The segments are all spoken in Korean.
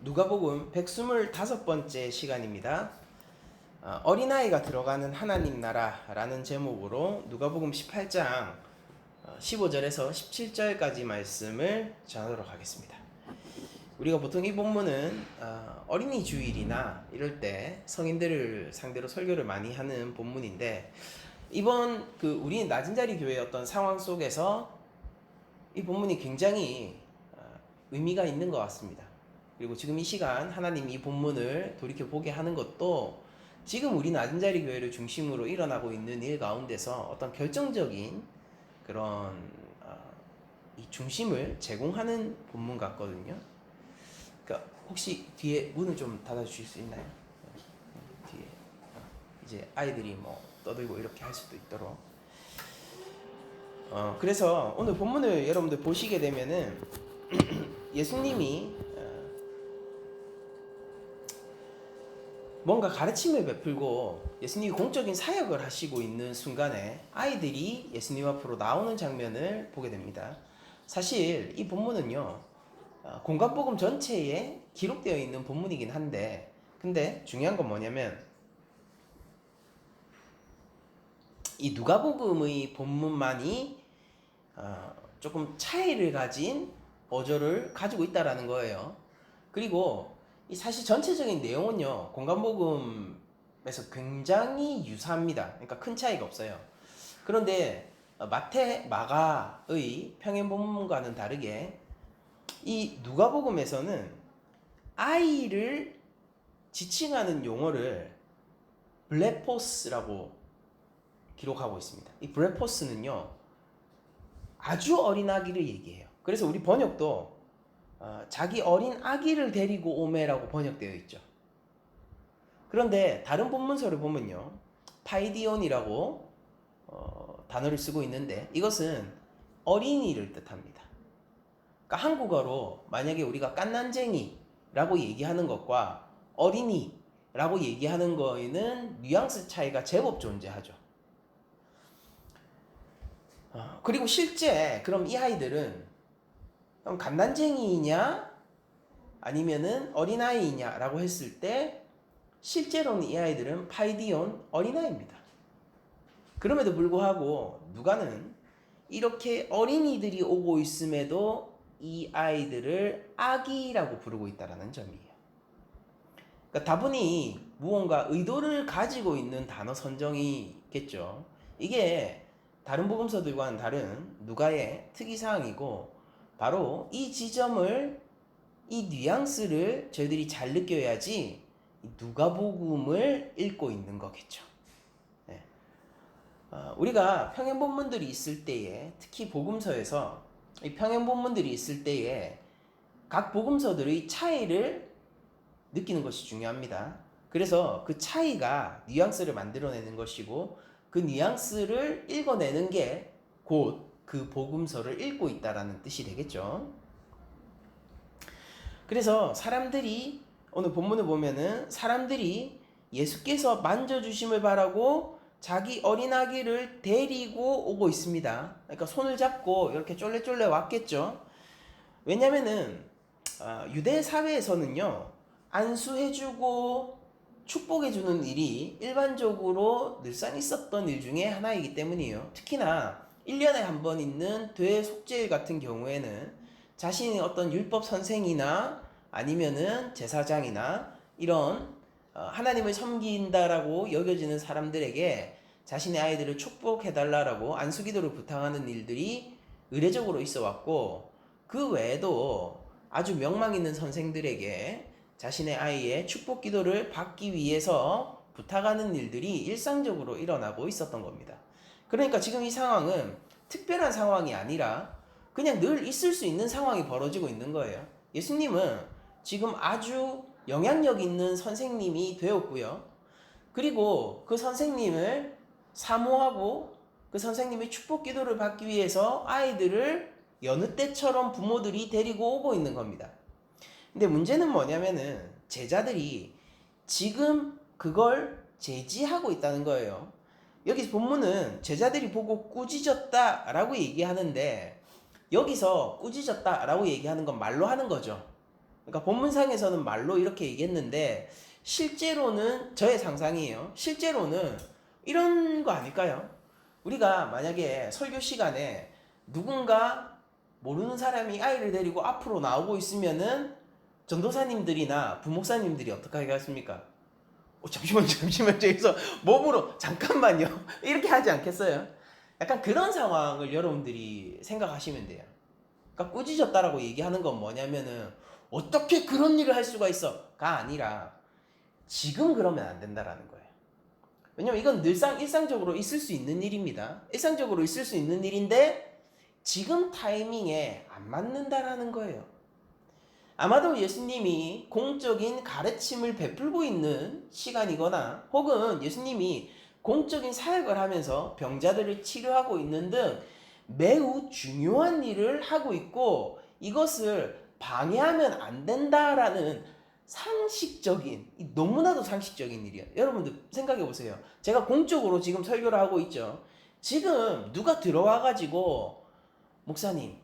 누가복음 125번째 시간입니다. 어린아이가 들어가는 하나님 나라라는 제목으로 누가복음 18장 15절에서 17절까지 말씀을 전하도록 하겠습니다. 우리가 보통 이 본문은 어린이 주일이나 이럴 때 성인들을 상대로 설교를 많이 하는 본문인데, 이번 우리 낮은 자리 교회의 어떤 상황 속에서 이 본문이 굉장히 의미가 있는 것 같습니다. 그리고 지금 이 시간 하나님 이 본문을 돌이켜보게 하는 것도 지금 우리 낮은 자리 교회를 중심으로 일어나고 있는 일 가운데서 어떤 결정적인 그런 이 중심을 제공하는 본문 같거든요. 그러니까 혹시 뒤에 문을 좀 닫아주실 수 있나요? 뒤에 이제 아이들이 뭐 떠들고 이렇게 할 수도 있도록. 그래서 오늘 본문을 여러분들 보시게 되면은 예수님이 뭔가 가르침을 베풀고 예수님이 공적인 사역을 하시고 있는 순간에 아이들이 예수님 앞으로 나오는 장면을 보게 됩니다. 사실 이 본문은요, 공간복음 전체에 기록되어 있는 본문이긴 한데, 근데 중요한 건 뭐냐면 이 누가복음의 본문만이 조금 차이를 가진 어조를 가지고 있다라는 거예요. 그리고 이 사실 전체적인 내용은요, 공간복음에서 굉장히 유사합니다. 그러니까 큰 차이가 없어요. 그런데 마태, 마가의 평행 본문과는 다르게 이 누가복음에서는 아이를 지칭하는 용어를 블레포스라고 기록하고 있습니다. 이 블레포스는요, 아주 어린 아기를 얘기해요. 그래서 우리 번역도 자기 어린 아기를 데리고 오메라고 번역되어 있죠. 그런데 다른 본문서를 보면요, 파이디온이라고 단어를 쓰고 있는데, 이것은 어린이를 뜻합니다. 그러니까 한국어로 만약에 우리가 깐난쟁이라고 얘기하는 것과 어린이라고 얘기하는 거에는 뉘앙스 차이가 제법 존재하죠. 그리고 실제 그럼 이 아이들은 갓난쟁이냐 아니면은 어린아이냐라고 했을 때 실제로는 이 아이들은 파이디온 어린아이입니다. 그럼에도 불구하고 누가는 이렇게 어린이들이 오고 있음에도 이 아이들을 아기라고 부르고 있다는 점이에요. 그러니까 다분히 무언가 의도를 가지고 있는 단어 선정이겠죠. 이게 다른 복음서들과는 다른 누가의 특이사항이고, 바로 이 지점을, 이 뉘앙스를 저희들이 잘 느껴야지 누가복음을 읽고 있는 거겠죠. 네. 우리가 평행본문들이 있을 때에, 특히 복음서에서 이 평행본문들이 있을 때에 각 복음서들의 차이를 느끼는 것이 중요합니다. 그래서 그 차이가 뉘앙스를 만들어내는 것이고, 그 뉘앙스를 읽어내는 게 곧 그 복음서를 읽고 있다라는 뜻이 되겠죠. 그래서 사람들이, 오늘 본문을 보면은 사람들이 예수께서 만져주심을 바라고 자기 어린 아기를 데리고 오고 있습니다. 그러니까 손을 잡고 이렇게 쫄래쫄래 왔겠죠. 왜냐면은 유대 사회에서는요, 안수해주고 축복해주는 일이 일반적으로 늘상 있었던 일 중에 하나이기 때문이에요. 특히나 1년에 한 번 있는 대속죄일 같은 경우에는 자신의 어떤 율법 선생이나 아니면은 제사장이나 이런 하나님을 섬긴다라고 여겨지는 사람들에게 자신의 아이들을 축복해달라고 안수기도를 부탁하는 일들이 의례적으로 있어 왔고, 그 외에도 아주 명망 있는 선생들에게 자신의 아이의 축복 기도를 받기 위해서 부탁하는 일들이 일상적으로 일어나고 있었던 겁니다. 그러니까 지금 이 상황은 특별한 상황이 아니라 그냥 늘 있을 수 있는 상황이 벌어지고 있는 거예요. 예수님은 지금 아주 영향력 있는 선생님이 되었고요. 그리고 그 선생님을 사모하고 그 선생님의 축복 기도를 받기 위해서 아이들을 여느 때처럼 부모들이 데리고 오고 있는 겁니다. 근데 문제는 뭐냐면은 제자들이 지금 그걸 제지하고 있다는 거예요. 여기 본문은 제자들이 보고 꾸짖었다라고 얘기하는데, 여기서 꾸짖었다라고 얘기하는 건 말로 하는 거죠. 그러니까 본문상에서는 말로 이렇게 얘기했는데 실제로는 저의 상상이에요. 실제로는 이런 거 아닐까요? 우리가 만약에 설교 시간에 누군가 모르는 사람이 아이를 데리고 앞으로 나오고 있으면은 전도사님들이나 부목사님들이 어떻게 하겠습니까? 잠시만요. 여기서 몸으로 잠깐만요. 이렇게 하지 않겠어요? 약간 그런 상황을 여러분들이 생각하시면 돼요. 그러니까 꾸짖었다라고 얘기하는 건 뭐냐면은 어떻게 그런 일을 할 수가 있어가 아니라 지금 그러면 안 된다라는 거예요. 왜냐면 이건 늘상 일상적으로 있을 수 있는 일입니다. 일상적으로 있을 수 있는 일인데 지금 타이밍에 안 맞는다라는 거예요. 아마도 예수님이 공적인 가르침을 베풀고 있는 시간이거나 혹은 예수님이 공적인 사역을 하면서 병자들을 치료하고 있는 등 매우 중요한 일을 하고 있고 이것을 방해하면 안 된다라는 상식적인, 너무나도 상식적인 일이에요. 여러분들 생각해 보세요. 제가 공적으로 지금 설교를 하고 있죠. 지금 누가 들어와가지고 목사님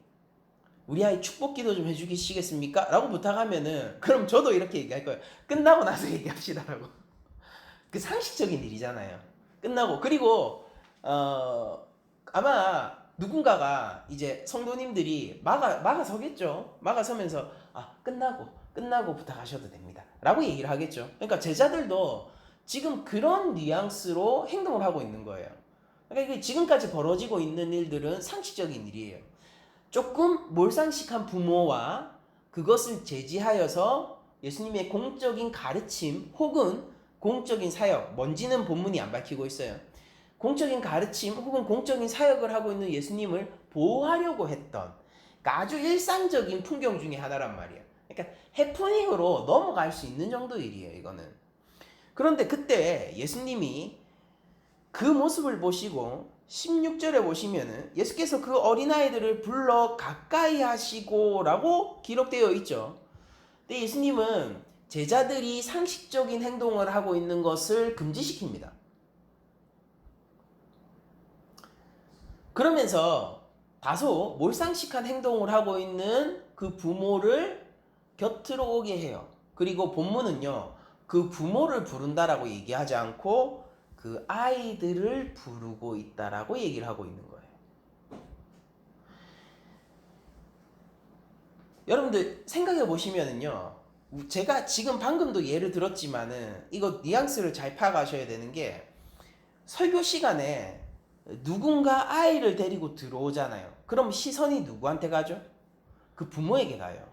우리 아이 축복 기도 좀 해주시겠습니까? 라고 부탁하면은 그럼 저도 이렇게 얘기할 거예요. 끝나고 나서 얘기합시다라고. 그 상식적인 일이잖아요. 끝나고 그리고 아마 누군가가 이제 성도님들이 막아서겠죠. 막아서면서 끝나고 부탁하셔도 됩니다. 라고 얘기를 하겠죠. 그러니까 제자들도 지금 그런 뉘앙스로 행동을 하고 있는 거예요. 그러니까 이게 지금까지 벌어지고 있는 일들은 상식적인 일이에요. 조금 몰상식한 부모와 그것을 제지하여서 예수님의 공적인 가르침 혹은 공적인 사역, 뭔지는 본문이 안 밝히고 있어요. 공적인 가르침 혹은 공적인 사역을 하고 있는 예수님을 보호하려고 했던 그러니까 아주 일상적인 풍경 중에 하나란 말이에요. 그러니까 해프닝으로 넘어갈 수 있는 정도 일이에요, 이거는. 그런데 그때 예수님이 그 모습을 보시고 16절에 보시면은 예수께서 그 어린아이들을 불러 가까이 하시고 라고 기록되어 있죠. 근데 예수님은 제자들이 상식적인 행동을 하고 있는 것을 금지시킵니다. 그러면서 다소 몰상식한 행동을 하고 있는 그 부모를 곁으로 오게 해요. 그리고 본문은요, 그 부모를 부른다라고 얘기하지 않고 그 아이들을 부르고 있다라고 얘기를 하고 있는 거예요. 여러분들 생각해 보시면은요, 제가 지금 방금도 예를 들었지만은 이거 뉘앙스를 잘 파악하셔야 되는 게 설교 시간에 누군가 아이를 데리고 들어오잖아요. 그럼 시선이 누구한테 가죠? 그 부모에게 가요.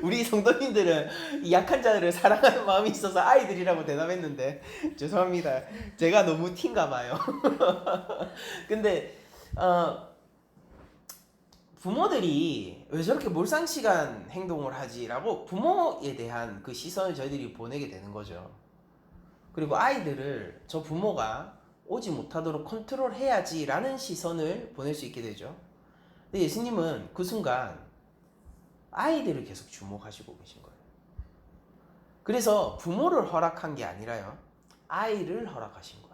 우리 성도님들은 약한 자들을 사랑하는 마음이 있어서 아이들이라고 대답했는데 죄송합니다. 제가 너무 틴가 봐요. 근데 부모들이 왜 저렇게 몰상식한 행동을 하지라고 부모에 대한 그 시선을 저희들이 보내게 되는 거죠. 그리고 아이들을 저 부모가 오지 못하도록 컨트롤해야지라는 시선을 보낼 수 있게 되죠. 근데 예수님은 그 순간 아이들을 계속 주목하시고 계신 거예요. 그래서 부모를 허락한 게 아니라요. 아이를 허락하신 거예요.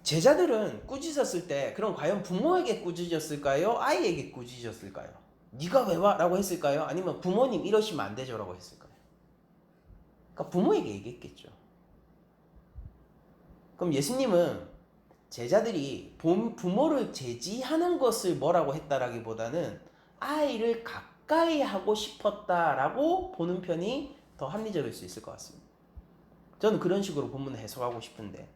제자들은 꾸짖었을 때 그럼 과연 부모에게 꾸짖었을까요? 아이에게 꾸짖었을까요? 네가 왜 와? 라고 했을까요? 아니면 부모님 이러시면 안 되죠 라고 했을까요? 그러니까 부모에게 얘기했겠죠. 그럼 예수님은 제자들이 부모를 제지하는 것을 뭐라고 했다라기보다는 아이를 가까이 하고 싶었다라고 보는 편이 더 합리적일 수 있을 것 같습니다. 저는 그런 식으로 본문을 해석하고 싶은데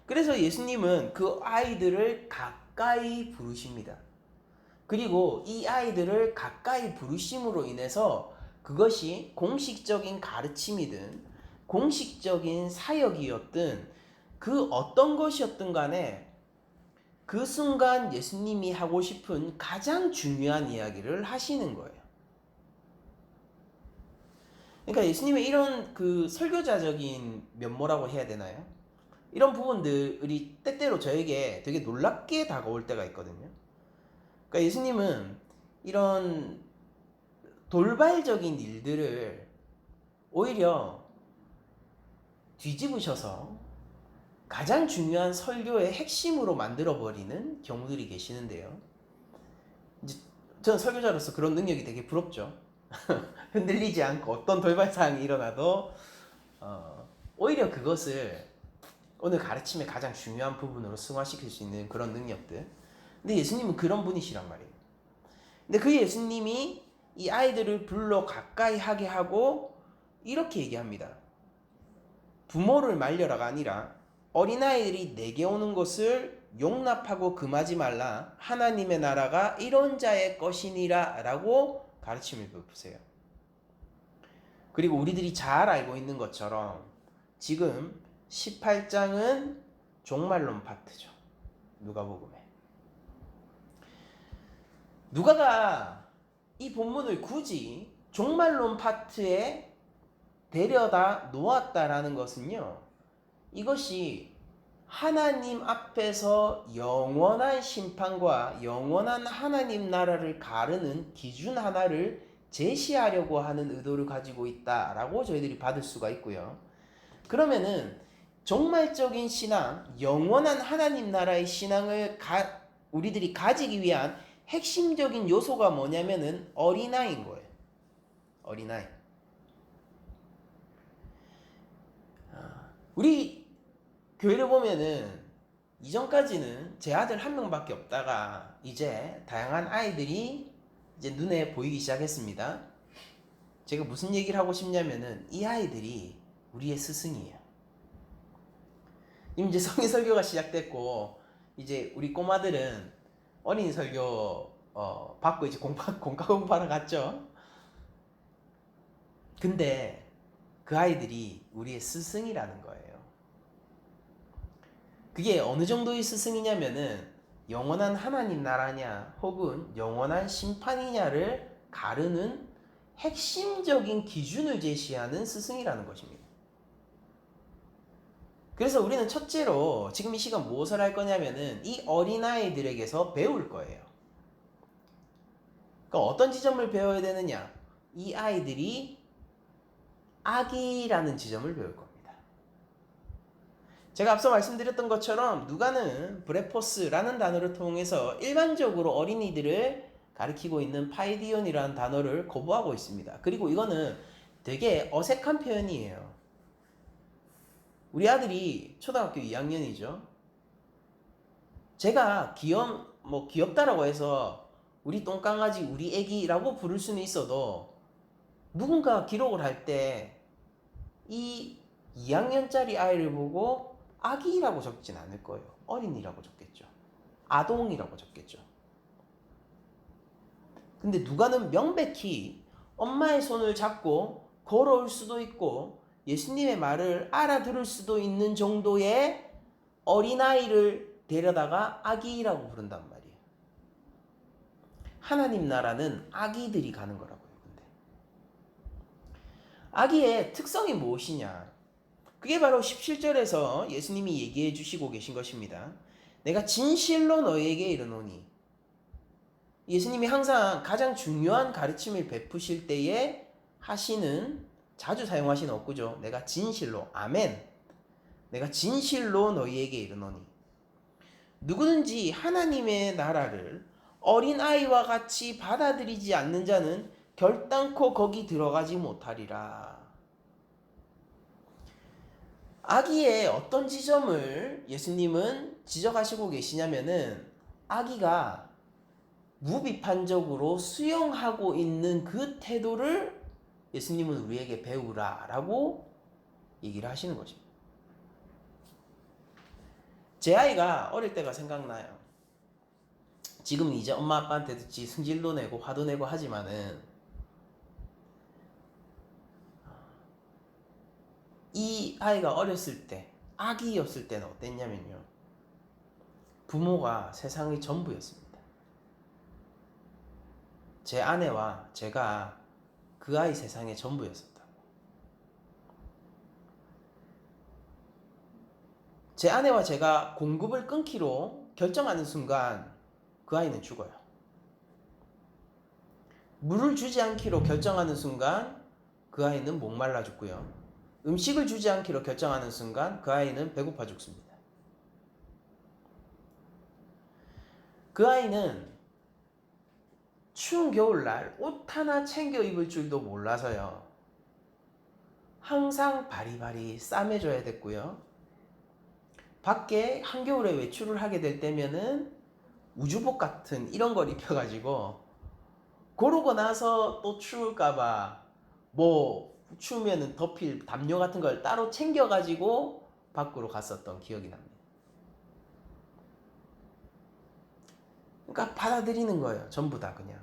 그래서 예수님은 그 아이들을 가까이 부르십니다. 그리고 이 아이들을 가까이 부르심으로 인해서 그것이 공식적인 가르침이든 공식적인 사역이었든 그 어떤 것이었든 간에 그 순간 예수님이 하고 싶은 가장 중요한 이야기를 하시는 거예요. 그러니까 예수님의 이런 그 설교자적인 면모라고 해야 되나요? 이런 부분들이 때때로 저에게 되게 놀랍게 다가올 때가 있거든요. 그러니까 예수님은 이런 돌발적인 일들을 오히려 뒤집으셔서 가장 중요한 설교의 핵심으로 만들어버리는 경우들이 계시는데요. 이제 저는 설교자로서 그런 능력이 되게 부럽죠. 흔들리지 않고 어떤 돌발사항이 일어나도 오히려 그것을 오늘 가르침의 가장 중요한 부분으로 승화시킬 수 있는 그런 능력들. 근데 예수님은 그런 분이시란 말이에요. 근데 그 예수님이 이 아이들을 불러 가까이 하게 하고 이렇게 얘기합니다. 부모를 말려라가 아니라 어린아이들이 내게 오는 것을 용납하고 금하지 말라. 하나님의 나라가 이런 자의 것이니라 라고 가르침을 베푸세요. 그리고 우리들이 잘 알고 있는 것처럼 지금 18장은 종말론 파트죠. 누가복음에. 누가가 이 본문을 굳이 종말론 파트에 데려다 놓았다라는 것은요. 이것이 하나님 앞에서 영원한 심판과 영원한 하나님 나라를 가르는 기준 하나를 제시하려고 하는 의도를 가지고 있다라고 저희들이 받을 수가 있고요. 그러면은 종말적인 신앙, 영원한 하나님 나라의 신앙을 우리들이 가지기 위한 핵심적인 요소가 뭐냐면은 어린아이인 거예요. 어린아이. 우리 교회를 보면은 이전까지는 제 아들 한 명밖에 없다가 이제 다양한 아이들이 이제 눈에 보이기 시작했습니다. 제가 무슨 얘기를 하고 싶냐면은 이 아이들이 우리의 스승이에요. 이제 성인 설교가 시작됐고 이제 우리 꼬마들은 어린이 설교 받고 이제 공과 공부하러 갔죠. 근데 그 아이들이 우리의 스승이라는 거예요. 그게 어느 정도의 스승이냐면은 영원한 하나님 나라냐 혹은 영원한 심판이냐를 가르는 핵심적인 기준을 제시하는 스승이라는 것입니다. 그래서 우리는 첫째로 지금 이 시간 무엇을 할 거냐면은 이 어린아이들에게서 배울 거예요. 그러니까 어떤 지점을 배워야 되느냐? 이 아이들이 악이라는 지점을 배울 겁니다. 제가 앞서 말씀드렸던 것처럼 누가는 브레포스라는 단어를 통해서 일반적으로 어린이들을 가리키고 있는 파이디온이라는 단어를 거부하고 있습니다. 그리고 이거는 되게 어색한 표현이에요. 우리 아들이 초등학교 2학년이죠. 제가 귀엽다라고 해서 우리 똥강아지, 우리 애기라고 부를 수는 있어도 누군가 기록을 할 때 이 2학년짜리 아이를 보고 아기라고 적진 않을 거예요. 어린이라고 적겠죠. 아동이라고 적겠죠. 근데 누가는 명백히 엄마의 손을 잡고 걸어올 수도 있고 예수님의 말을 알아들을 수도 있는 정도의 어린아이를 데려다가 아기라고 부른단 말이에요. 하나님 나라는 아기들이 가는 거라고요. 근데 아기의 특성이 무엇이냐? 그게 바로 17절에서 예수님이 얘기해 주시고 계신 것입니다. 내가 진실로 너희에게 이르노니. 예수님이 항상 가장 중요한 가르침을 베푸실 때에 하시는 자주 사용하시는 어구죠. 내가 진실로, 아멘. 내가 진실로 너희에게 이르노니. 누구든지 하나님의 나라를 어린아이와 같이 받아들이지 않는 자는 결단코 거기 들어가지 못하리라. 아기의 어떤 지점을 예수님은 지적하시고 계시냐면은 아기가 무비판적으로 수용하고 있는 그 태도를 예수님은 우리에게 배우라라고 얘기를 하시는 것입니다. 제 아이가 어릴 때가 생각나요. 지금 이제 엄마 아빠한테 듣지 승질도 내고 화도 내고 하지만은 이 아이가 어렸을 때, 아기였을 때는 어땠냐면요. 부모가 세상의 전부였습니다. 제 아내와 제가 그 아이 세상의 전부였었다. 제 아내와 제가 공급을 끊기로 결정하는 순간 그 아이는 죽어요. 물을 주지 않기로 결정하는 순간 그 아이는 목말라 죽고요. 음식을 주지 않기로 결정하는 순간 그 아이는 배고파 죽습니다. 그 아이는 추운 겨울날 옷 하나 챙겨 입을 줄도 몰라서요. 항상 바리바리 싸매줘야 됐고요. 밖에 한겨울에 외출을 하게 될 때면은 우주복 같은 이런 걸 입혀가지고 그러고 나서 또 추울까봐 뭐 추우면은 덮일 담요 같은 걸 따로 챙겨가지고 밖으로 갔었던 기억이 납니다. 그러니까 받아들이는 거예요. 전부 다 그냥.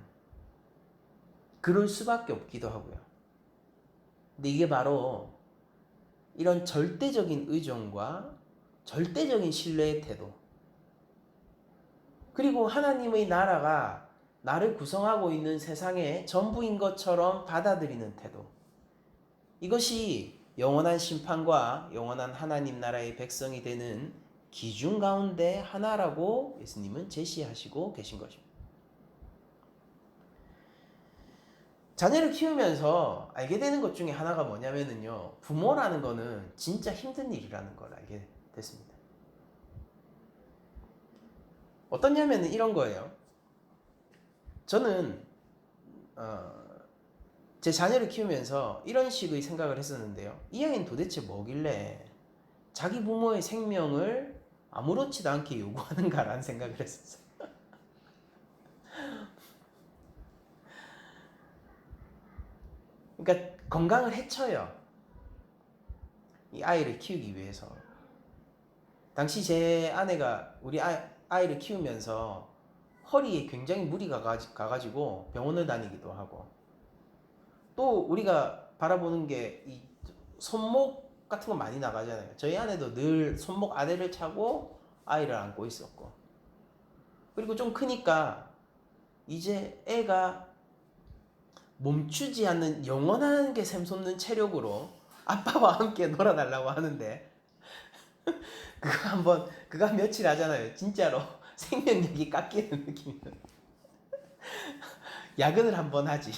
그럴 수밖에 없기도 하고요. 근데 이게 바로 이런 절대적인 의존과 절대적인 신뢰의 태도, 그리고 하나님의 나라가 나를 구성하고 있는 세상의 전부인 것처럼 받아들이는 태도, 이것이 영원한 심판과 영원한 하나님 나라의 백성이 되는 기준 가운데 하나라고 예수님은 제시하시고 계신 것입니다. 자녀를 키우면서 알게 되는 것 중에 하나가 뭐냐면요, 부모라는 거는 진짜 힘든 일이라는 걸 알게 됐습니다. 어떠냐면 이런 거예요. 저는 제 자녀를 키우면서 이런 식의 생각을 했었는데요. 이 아이는 도대체 뭐길래 자기 부모의 생명을 아무렇지도 않게 요구하는가라는 생각을 했었어요. 그러니까 건강을 해쳐요. 이 아이를 키우기 위해서. 당시 제 아내가 우리 아이를 키우면서 허리에 굉장히 무리가 가가지고 병원을 다니기도 하고, 또 우리가 바라보는 게 이 손목 같은 거 많이 나가잖아요. 저희 아내도 늘 손목 아래를 차고 아이를 안고 있었고, 그리고 좀 크니까 이제 애가 멈추지 않는 영원한 게 샘솟는 체력으로 아빠와 함께 놀아달라고 하는데 그거 한 며칠 하잖아요. 진짜로 생명력이 깎이는 느낌이에요. 야근을 한번 하지.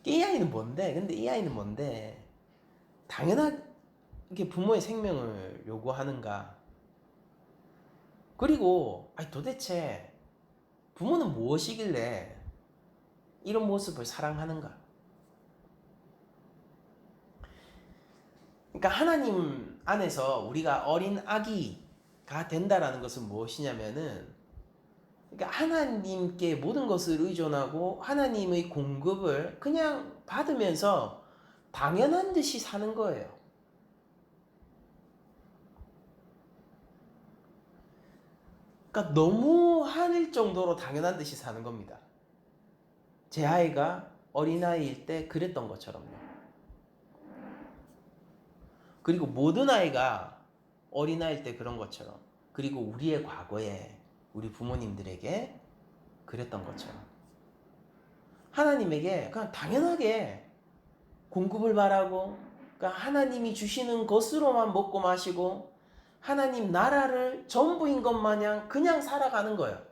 이 아이는 뭔데? 근데 이 아이는 뭔데? 당연하게 부모의 생명을 요구하는가? 그리고 도대체 부모는 무엇이길래 이런 모습을 사랑하는가? 그러니까 하나님 안에서 우리가 어린 아기가 된다라는 것은 무엇이냐면은, 그러니까 하나님께 모든 것을 의존하고 하나님의 공급을 그냥 받으면서 당연한 듯이 사는 거예요. 그러니까 너무 할 정도로 당연한 듯이 사는 겁니다. 제 아이가 어린아이일 때 그랬던 것처럼요. 그리고 모든 아이가 어린아이일 때 그런 것처럼, 그리고 우리의 과거에 우리 부모님들에게 그랬던 것처럼 하나님에게 그냥 당연하게 공급을 바라고, 그러니까 하나님이 주시는 것으로만 먹고 마시고 하나님 나라를 전부인 것 마냥 그냥 살아가는 거예요.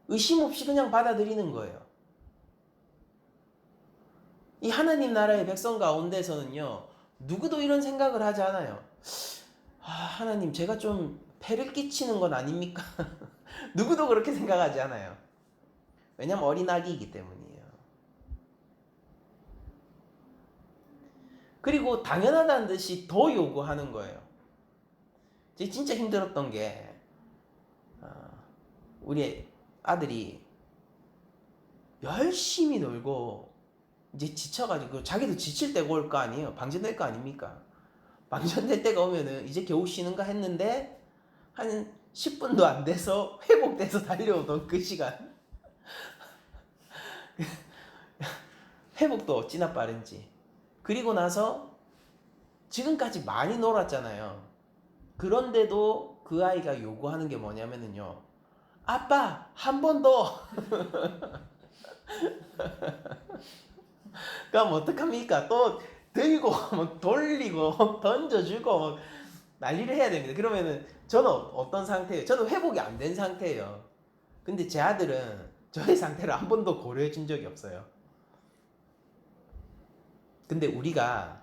의심 없이 그냥 받아들이는 거예요. 이 하나님 나라의 백성 가운데서는요, 누구도 이런 생각을 하지 않아요. 하나님, 제가 좀 폐를 끼치는 건 아닙니까? 누구도 그렇게 생각하지 않아요. 왜냐면 어린아기이기 때문이에요. 그리고 당연하다는 듯이 더 요구하는 거예요. 진짜 힘들었던 게, 우리 아들이 열심히 놀고 이제 지쳐가지고, 자기도 지칠 때가 올 거 아니에요. 방전될 거 아닙니까? 방전될 때가 오면은 이제 겨우 쉬는가 했는데 한 10분도 안 돼서 회복돼서 달려오던 그 시간. 회복도 어찌나 빠른지. 그리고 나서 지금까지 많이 놀았잖아요. 그런데도 그 아이가 요구하는 게 뭐냐면요, 아빠 한 번 더. 그럼 어떡합니까? 또 들고 막 돌리고 던져주고 난리를 해야 됩니다. 그러면은 저는 어떤 상태예요? 저는 회복이 안 된 상태예요. 근데 제 아들은 저의 상태를 한 번도 고려해 준 적이 없어요. 근데 우리가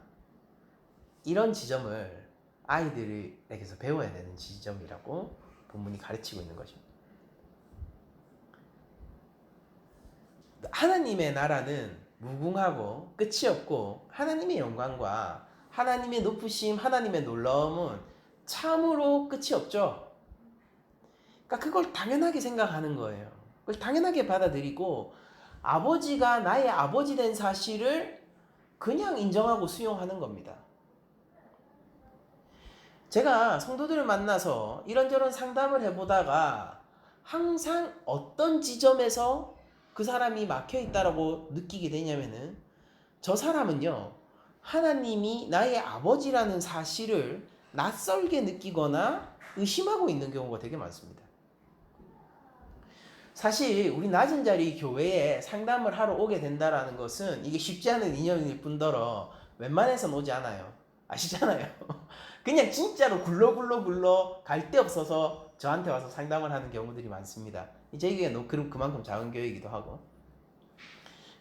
이런 지점을 아이들에게서 배워야 되는 지점이라고 본문이 가르치고 있는 거죠. 하나님의 나라는 무궁하고 끝이 없고 하나님의 영광과 하나님의 높으심, 하나님의 놀라움은 참으로 끝이 없죠. 그러니까 그걸 당연하게 생각하는 거예요. 그걸 당연하게 받아들이고 아버지가 나의 아버지 된 사실을 그냥 인정하고 수용하는 겁니다. 제가 성도들을 만나서 이런저런 상담을 해보다가 항상 어떤 지점에서 그 사람이 막혀 있다라고 느끼게 되냐면은 저 사람은요, 하나님이 나의 아버지라는 사실을 낯설게 느끼거나 의심하고 있는 경우가 되게 많습니다. 사실 우리 낮은 자리 교회에 상담을 하러 오게 된다라는 것은 이게 쉽지 않은 인연일 뿐더러 웬만해서는 오지 않아요. 아시잖아요. 그냥 진짜로 굴러 갈 데 없어서 저한테 와서 상담을 하는 경우들이 많습니다. 저희 교회는 그만큼 작은 교회이기도 하고.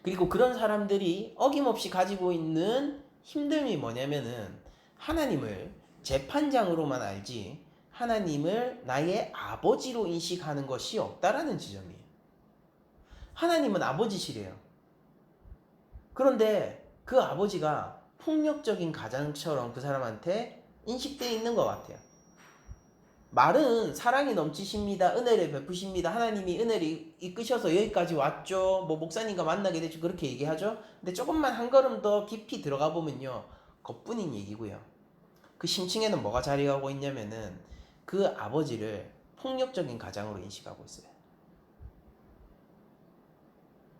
그리고 그런 사람들이 어김없이 가지고 있는 힘듦이 뭐냐면은 하나님을 재판장으로만 알지 하나님을 나의 아버지로 인식하는 것이 없다라는 지점이에요. 하나님은 아버지시래요. 그런데 그 아버지가 폭력적인 가장처럼 그 사람한테 인식되어 있는 것 같아요. 말은 사랑이 넘치십니다. 은혜를 베푸십니다. 하나님이 은혜를 이끄셔서 여기까지 왔죠. 뭐 목사님과 만나게 됐죠. 그렇게 얘기하죠. 근데 조금만 한 걸음 더 깊이 들어가 보면요. 그것뿐인 얘기고요. 그 심층에는 뭐가 자리하고 있냐면은 그 아버지를 폭력적인 가장으로 인식하고 있어요.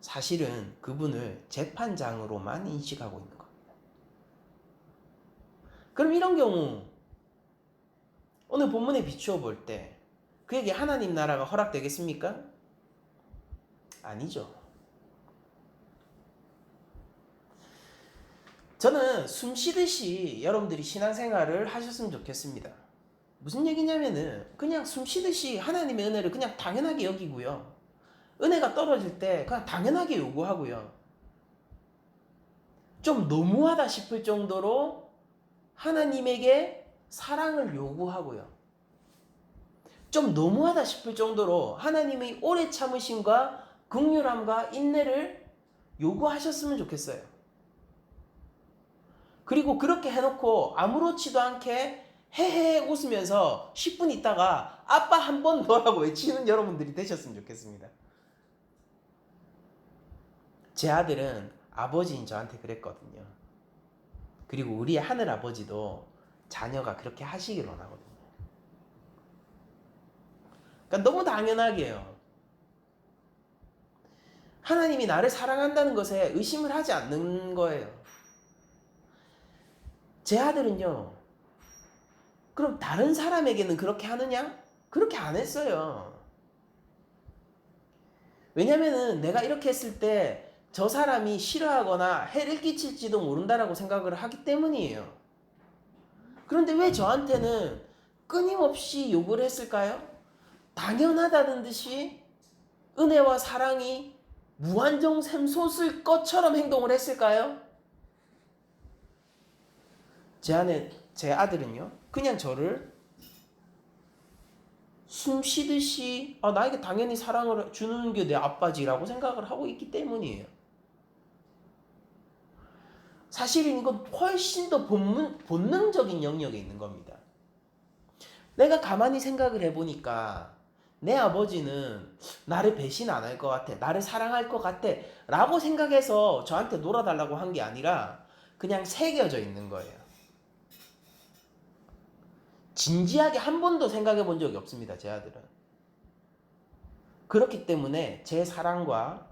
사실은 그분을 재판장으로만 인식하고 있는 겁니다. 그럼 이런 경우 오늘 본문에 비추어 볼 때 그에게 하나님 나라가 허락되겠습니까? 아니죠. 저는 숨 쉬듯이 여러분들이 신앙생활을 하셨으면 좋겠습니다. 무슨 얘기냐면은 그냥 숨 쉬듯이 하나님의 은혜를 그냥 당연하게 여기고요. 은혜가 떨어질 때 그냥 당연하게 요구하고요. 좀 너무하다 싶을 정도로 하나님에게 사랑을 요구하고요. 좀 너무하다 싶을 정도로 하나님의 오래 참으심과 긍휼함과 인내를 요구하셨으면 좋겠어요. 그리고 그렇게 해놓고 아무렇지도 않게 헤헤 웃으면서 10분 있다가 아빠 한 번 더라고 외치는 여러분들이 되셨으면 좋겠습니다. 제 아들은 아버지인 저한테 그랬거든요. 그리고 우리의 하늘 아버지도 자녀가 그렇게 하시길 원하거든요. 그러니까 너무 당연하게요. 하나님이 나를 사랑한다는 것에 의심을 하지 않는 거예요. 제 아들은요. 그럼 다른 사람에게는 그렇게 하느냐? 그렇게 안 했어요. 왜냐면은 내가 이렇게 했을 때 저 사람이 싫어하거나 해를 끼칠지도 모른다라고 생각을 하기 때문이에요. 그런데 왜 저한테는 끊임없이 욕을 했을까요? 당연하다는 듯이 은혜와 사랑이 무한정 샘솟을 것처럼 행동을 했을까요? 제 아들은요, 그냥 저를 숨 쉬듯이 나에게 당연히 사랑을 주는 게 내 아빠지라고 생각을 하고 있기 때문이에요. 사실은 이건 훨씬 더 본능적인 영역에 있는 겁니다. 내가 가만히 생각을 해보니까 내 아버지는 나를 배신 안 할 것 같아. 나를 사랑할 것 같아. 라고 생각해서 저한테 놀아달라고 한 게 아니라 그냥 새겨져 있는 거예요. 진지하게 한 번도 생각해 본 적이 없습니다. 제 아들은. 그렇기 때문에 제 사랑과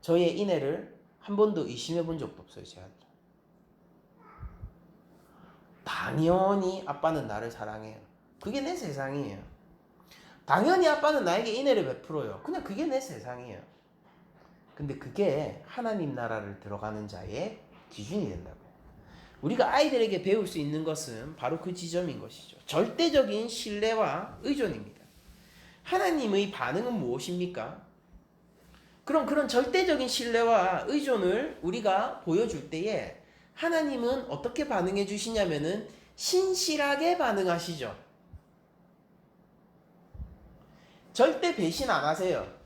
저의 인애를 한 번도 의심해 본 적도 없어요. 제 아들은. 당연히 아빠는 나를 사랑해요. 그게 내 세상이에요. 당연히 아빠는 나에게 인애를 베풀어요. 그냥 그게 내 세상이에요. 근데 그게 하나님 나라를 들어가는 자의 기준이 된다고요. 우리가 아이들에게 배울 수 있는 것은 바로 그 지점인 것이죠. 절대적인 신뢰와 의존입니다. 하나님의 반응은 무엇입니까? 그럼 그런 절대적인 신뢰와 의존을 우리가 보여줄 때에 하나님은 어떻게 반응해 주시냐면은 신실하게 반응하시죠. 절대 배신 안 하세요.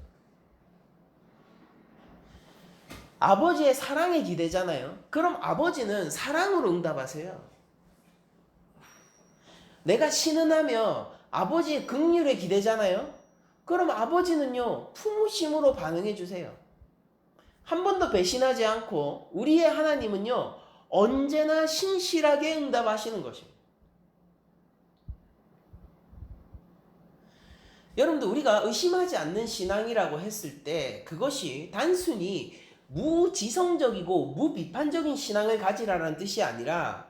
아버지의 사랑에 기대잖아요. 그럼 아버지는 사랑으로 응답하세요. 내가 신은하며 아버지의 긍휼에 기대잖아요. 그럼 아버지는요, 품으심으로 반응해 주세요. 한 번도 배신하지 않고 우리의 하나님은요, 언제나 신실하게 응답하시는 것입니다. 여러분들, 우리가 의심하지 않는 신앙이라고 했을 때 그것이 단순히 무지성적이고 무비판적인 신앙을 가지라는 뜻이 아니라,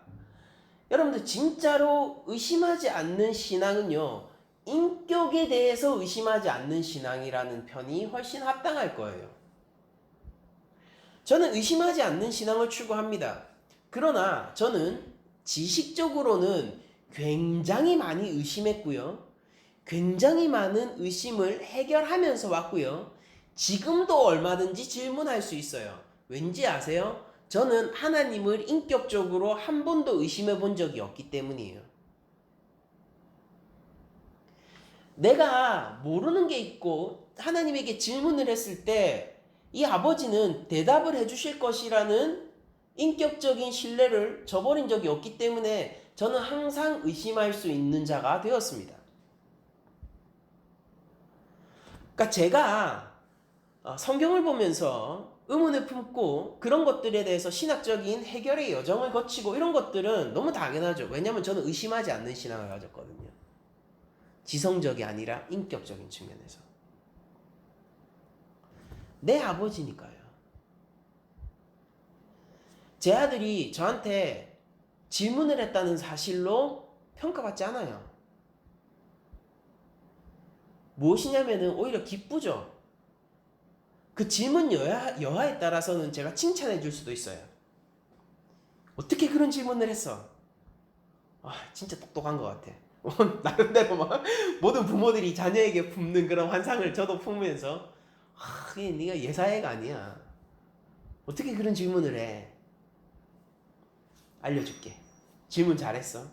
여러분들 진짜로 의심하지 않는 신앙은요, 인격에 대해서 의심하지 않는 신앙이라는 편이 훨씬 합당할 거예요. 저는 의심하지 않는 신앙을 추구합니다. 그러나 저는 지식적으로는 굉장히 많이 의심했고요. 굉장히 많은 의심을 해결하면서 왔고요. 지금도 얼마든지 질문할 수 있어요. 왠지 아세요? 저는 하나님을 인격적으로 한 번도 의심해 본 적이 없기 때문이에요. 내가 모르는 게 있고 하나님에게 질문을 했을 때 이 아버지는 대답을 해주실 것이라는 인격적인 신뢰를 저버린 적이 없기 때문에 저는 항상 의심할 수 있는 자가 되었습니다. 그러니까 제가 성경을 보면서 의문을 품고 그런 것들에 대해서 신학적인 해결의 여정을 거치고 이런 것들은 너무 당연하죠. 왜냐하면 저는 의심하지 않는 신앙을 가졌거든요. 지성적이 아니라 인격적인 측면에서. 내 아버지니까요. 제 아들이 저한테 질문을 했다는 사실로 평가받지 않아요. 무엇이냐면은 오히려 기쁘죠. 그 질문 여하에 따라서는 제가 칭찬해 줄 수도 있어요. 어떻게 그런 질문을 했어? 진짜 똑똑한 것 같아. 나름대로 막 모든 부모들이 자녀에게 품는 그런 환상을 저도 품으면서 그게 네가 예사애가 아니야. 어떻게 그런 질문을 해? 알려줄게. 질문 잘했어.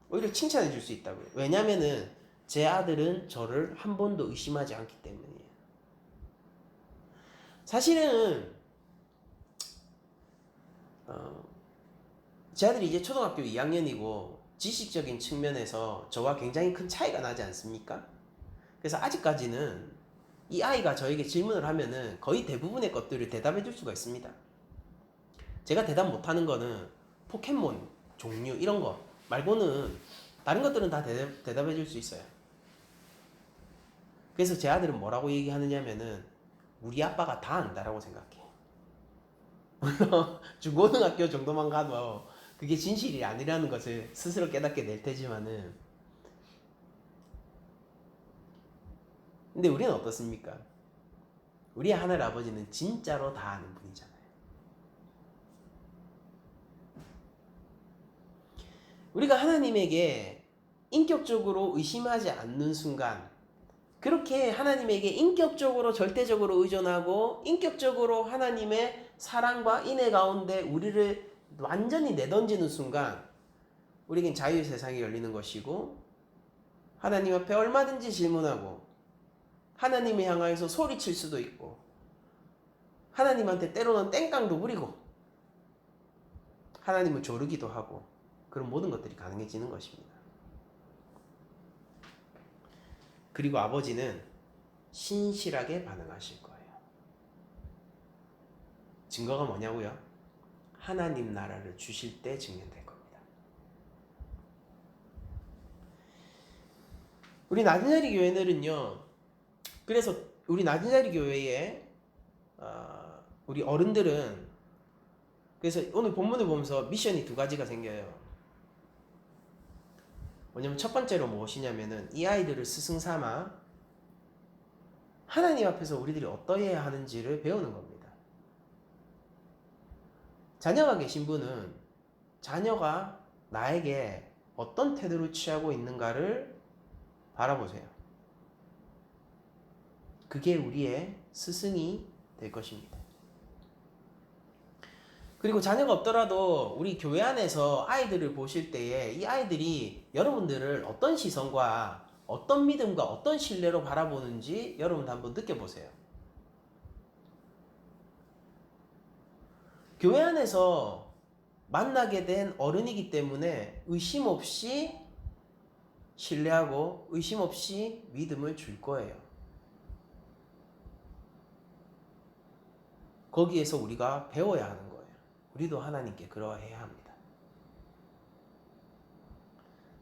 오히려 칭찬해 줄 수 있다고요. 왜냐면은 제 아들은 저를 한 번도 의심하지 않기 때문이에요. 사실은 제 아들이 이제 초등학교 2학년이고 지식적인 측면에서 저와 굉장히 큰 차이가 나지 않습니까? 그래서 아직까지는 이 아이가 저에게 질문을 하면은 거의 대부분의 것들을 대답해 줄 수가 있습니다. 제가 대답 못하는 거는 포켓몬 종류 이런 거 말고는 다른 것들은 다 대답해 줄 수 있어요. 그래서 제 아들은 뭐라고 얘기하느냐면은 우리 아빠가 다 안다라고 생각해. 중고등학교 정도만 가도 그게 진실이 아니라는 것을 스스로 깨닫게 될 테지만은, 근데 우리는 어떻습니까? 우리 하늘 아버지는 진짜로 다 아는 분이잖아요. 우리가 하나님에게 인격적으로 의심하지 않는 순간, 그렇게 하나님에게 인격적으로 절대적으로 의존하고 인격적으로 하나님의 사랑과 인애 가운데 우리를 완전히 내던지는 순간 우리에겐 자유의 세상이 열리는 것이고, 하나님 앞에 얼마든지 질문하고 하나님을 향하여서 소리칠 수도 있고 하나님한테 때로는 땡깡도 부리고 하나님을 조르기도 하고 그런 모든 것들이 가능해지는 것입니다. 그리고 아버지는 신실하게 반응하실 거예요. 증거가 뭐냐고요? 하나님 나라를 주실 때 증명될 겁니다. 우리 낮은자리 교회들은요, 그래서 우리 낮은자리 교회에 우리 어른들은, 그래서 오늘 본문을 보면서 미션이 두 가지가 생겨요. 뭐냐면 첫 번째로 무엇이냐면은 이 아이들을 스승 삼아 하나님 앞에서 우리들이 어떠해야 하는지를 배우는 겁니다. 자녀가 계신 분은 자녀가 나에게 어떤 태도를 취하고 있는가를 바라보세요. 그게 우리의 스승이 될 것입니다. 그리고 자녀가 없더라도 우리 교회 안에서 아이들을 보실 때에 이 아이들이 여러분들을 어떤 시선과 어떤 믿음과 어떤 신뢰로 바라보는지 여러분 한번 느껴보세요. 교회 안에서 만나게 된 어른이기 때문에 의심 없이 신뢰하고 의심 없이 믿음을 줄 거예요. 거기에서 우리가 배워야 하는 거예요. 우리도 하나님께 그러해야 합니다.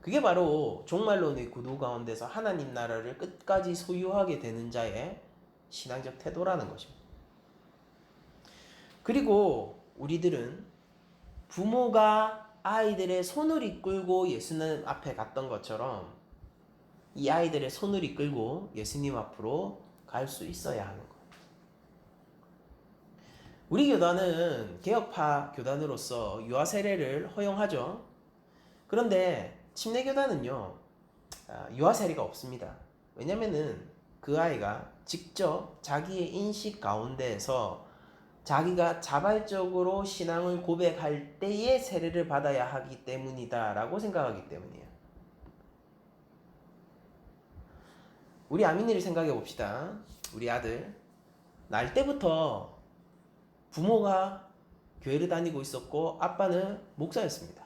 그게 바로 종말론의 구도 가운데서 하나님 나라를 끝까지 소유하게 되는 자의 신앙적 태도라는 것입니다. 그리고 우리들은 부모가 아이들의 손을 이끌고 예수님 앞에 갔던 것처럼 이 아이들의 손을 이끌고 예수님 앞으로 갈 수 있어야 하는 거예요. 우리 교단은 개혁파 교단으로서 유아 세례를 허용하죠. 그런데 침례교단은요, 유아 세례가 없습니다. 왜냐면은 그 아이가 직접 자기의 인식 가운데에서 자기가 자발적으로 신앙을 고백할 때에 세례를 받아야 하기 때문이다 라고 생각하기 때문이에요. 우리 아민이를 생각해 봅시다. 우리 아들 날 때부터 부모가 교회를 다니고 있었고 아빠는 목사였습니다.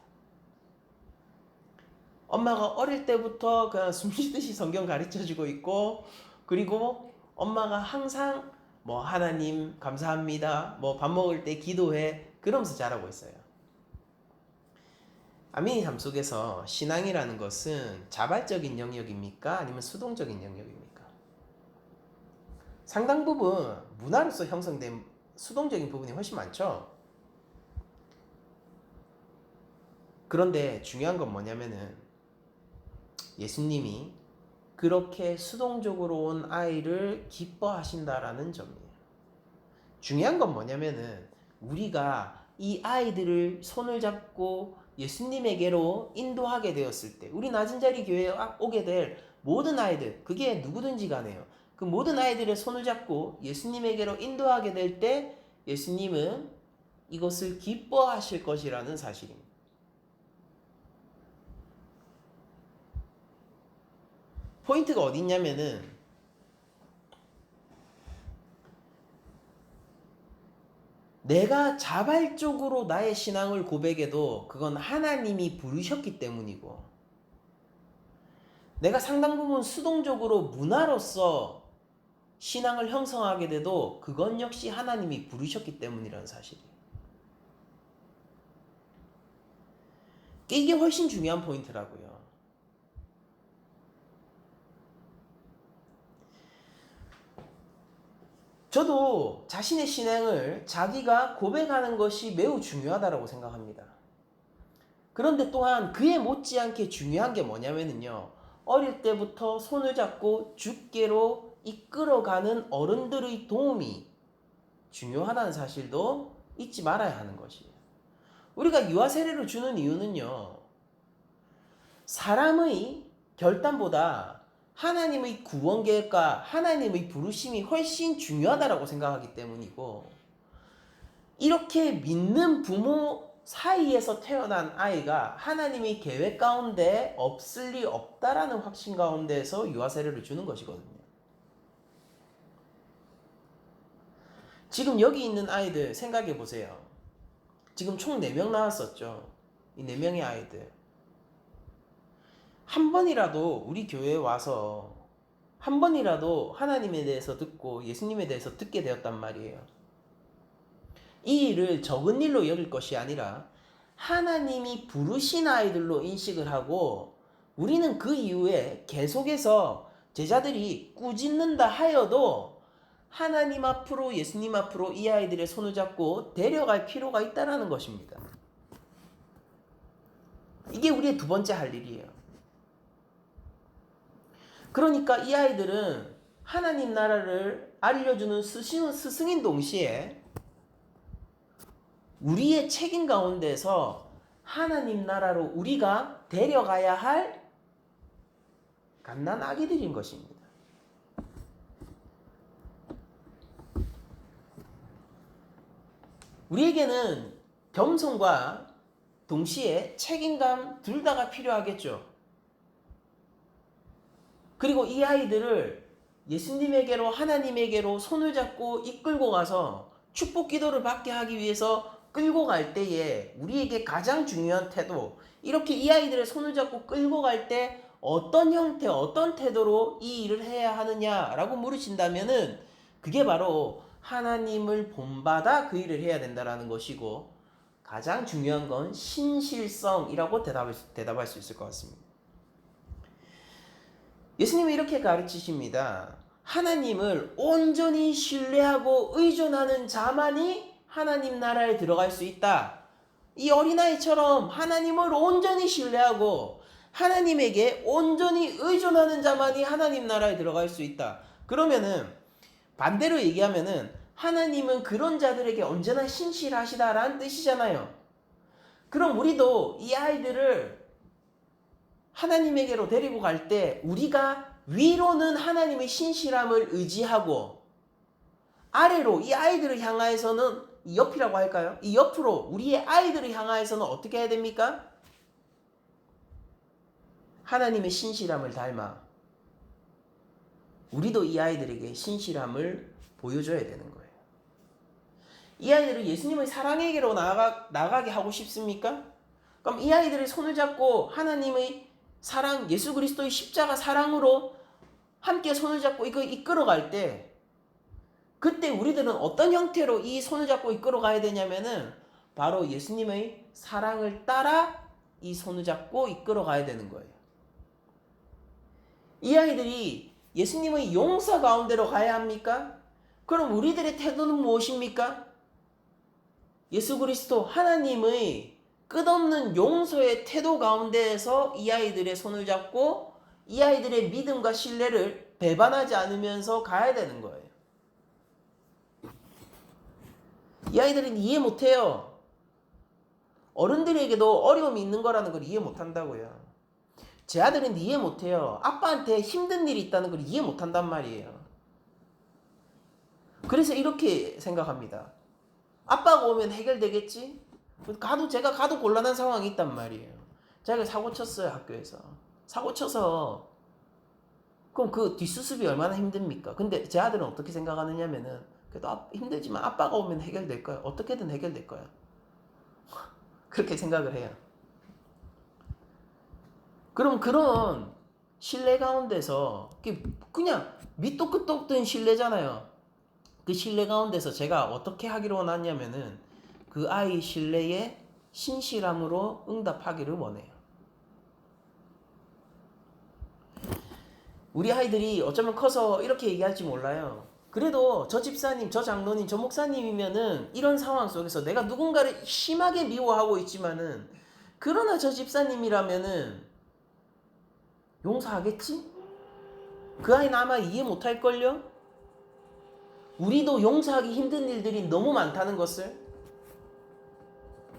엄마가 어릴 때부터 그냥 숨쉬듯이 성경 가르쳐주고 있고, 그리고 엄마가 항상 뭐 하나님 감사합니다, 뭐 밥 먹을 때 기도해, 그러면서 자라고 있어요. 아민이 삶 속에서 신앙이라는 것은 자발적인 영역입니까? 아니면 수동적인 영역입니까? 상당 부분 문화로서 형성된 수동적인 부분이 훨씬 많죠. 그런데 중요한 건 뭐냐면은 예수님이 그렇게 수동적으로 온 아이를 기뻐하신다라는 점이에요. 중요한 건 뭐냐면은 우리가 이 아이들을 손을 잡고 예수님에게로 인도하게 되었을 때, 우리 낮은 자리 교회에 오게 될 모든 아이들, 그게 누구든지 간에요. 그 모든 아이들의 손을 잡고 예수님에게로 인도하게 될 때 예수님은 이것을 기뻐하실 것이라는 사실입니다. 포인트가 어디 있냐면은 내가 자발적으로 나의 신앙을 고백해도 그건 하나님이 부르셨기 때문이고, 내가 상당 부분 수동적으로 문화로서 신앙을 형성하게 돼도 그건 역시 하나님이 부르셨기 때문이라는 사실이에요. 이게 훨씬 중요한 포인트라고요. 저도 자신의 신앙을 자기가 고백하는 것이 매우 중요하다고 생각합니다. 그런데 또한 그에 못지않게 중요한 게 뭐냐면요, 어릴 때부터 손을 잡고 주께로 이끌어가는 어른들의 도움이 중요하다는 사실도 잊지 말아야 하는 것이에요. 우리가 유아 세례를 주는 이유는요, 사람의 결단보다 하나님의 구원 계획과 하나님의 부르심이 훨씬 중요하다고 생각하기 때문이고, 이렇게 믿는 부모 사이에서 태어난 아이가 하나님의 계획 가운데 없을 리 없다라는 확신 가운데에서 유아 세례를 주는 것이거든요. 지금 여기 있는 아이들 생각해 보세요. 지금 총 4명 나왔었죠. 이 4명의 아이들. 한 번이라도 우리 교회에 와서 한 번이라도 하나님에 대해서 듣고 예수님에 대해서 듣게 되었단 말이에요. 이 일을 적은 일로 여길 것이 아니라 하나님이 부르신 아이들로 인식을 하고, 우리는 그 이후에 계속해서 제자들이 꾸짖는다 하여도 하나님 앞으로, 예수님 앞으로 이 아이들의 손을 잡고 데려갈 필요가 있다는 것입니다. 이게 우리의 두 번째 할 일이에요. 그러니까 이 아이들은 하나님 나라를 알려주는 스승인 동시에 우리의 책임 가운데서 하나님 나라로 우리가 데려가야 할 갓난 아기들인 것입니다. 우리에게는 겸손과 동시에 책임감 둘 다가 필요하겠죠. 그리고 이 아이들을 예수님에게로, 하나님에게로 손을 잡고 이끌고 가서 축복 기도를 받게 하기 위해서 끌고 갈 때에 우리에게 가장 중요한 태도, 이렇게 이 아이들의 손을 잡고 끌고 갈 때 어떤 형태, 어떤 태도로 이 일을 해야 하느냐라고 물으신다면은 그게 바로 하나님을 본받아 그 일을 해야 된다라는 것이고, 가장 중요한 건 신실성이라고 대답할 수 있을 것 같습니다. 예수님은 이렇게 가르치십니다. 하나님을 온전히 신뢰하고 의존하는 자만이 하나님 나라에 들어갈 수 있다. 이 어린아이처럼 하나님을 온전히 신뢰하고 하나님에게 온전히 의존하는 자만이 하나님 나라에 들어갈 수 있다. 그러면은 반대로 얘기하면은 하나님은 그런 자들에게 언제나 신실하시다라는 뜻이잖아요. 그럼 우리도 이 아이들을 하나님에게로 데리고 갈 때 우리가 위로는 하나님의 신실함을 의지하고 아래로 이 아이들을 향하여서는, 이 옆이라고 할까요? 이 옆으로 우리의 아이들을 향하여서는 어떻게 해야 됩니까? 하나님의 신실함을 닮아 우리도 이 아이들에게 신실함을 보여줘야 되는 거예요. 이 아이들을 예수님의 사랑에게로 나가게 하고 싶습니까? 그럼 이 아이들의 손을 잡고 하나님의 사랑, 예수 그리스도의 십자가 사랑으로 함께 손을 잡고 이끌어갈 때, 그때 우리들은 어떤 형태로 이 손을 잡고 이끌어가야 되냐면은 바로 예수님의 사랑을 따라 이 손을 잡고 이끌어가야 되는 거예요. 이 아이들이 예수님의 용서 가운데로 가야 합니까? 그럼 우리들의 태도는 무엇입니까? 예수 그리스도 하나님의 끝없는 용서의 태도 가운데에서 이 아이들의 손을 잡고 이 아이들의 믿음과 신뢰를 배반하지 않으면서 가야 되는 거예요. 이 아이들은 이해 못해요. 어른들에게도 어려움이 있는 거라는 걸 이해 못한다고요. 제 아들은 이해 못해요. 아빠한테 힘든 일이 있다는 걸 이해 못한단 말이에요. 그래서 이렇게 생각합니다. 아빠가 오면 해결되겠지? 제가 가도 곤란한 상황이 있단 말이에요. 자기가 사고 쳤어요, 학교에서. 사고 쳐서 그럼 그 뒷수습이 얼마나 힘듭니까? 근데 제 아들은 어떻게 생각하느냐면은, 그래도 힘들지만 아빠가 오면 해결될 거야. 어떻게든 해결될 거야. 그렇게 생각을 해요. 그럼 그런 신뢰 가운데서 그냥 밑도 끝도 없던 신뢰잖아요. 그 신뢰 가운데서 제가 어떻게 하기를 원하냐면은 그 아이 신뢰에 신실함으로 응답하기를 원해요. 우리 아이들이 어쩌면 커서 이렇게 얘기할지 몰라요. 그래도 저 집사님, 저 장로님, 저 목사님이면은 이런 상황 속에서 내가 누군가를 심하게 미워하고 있지만은, 그러나 저 집사님이라면은 용서하겠지? 그 아이는 아마 이해 못할걸요? 우리도 용서하기 힘든 일들이 너무 많다는 것을.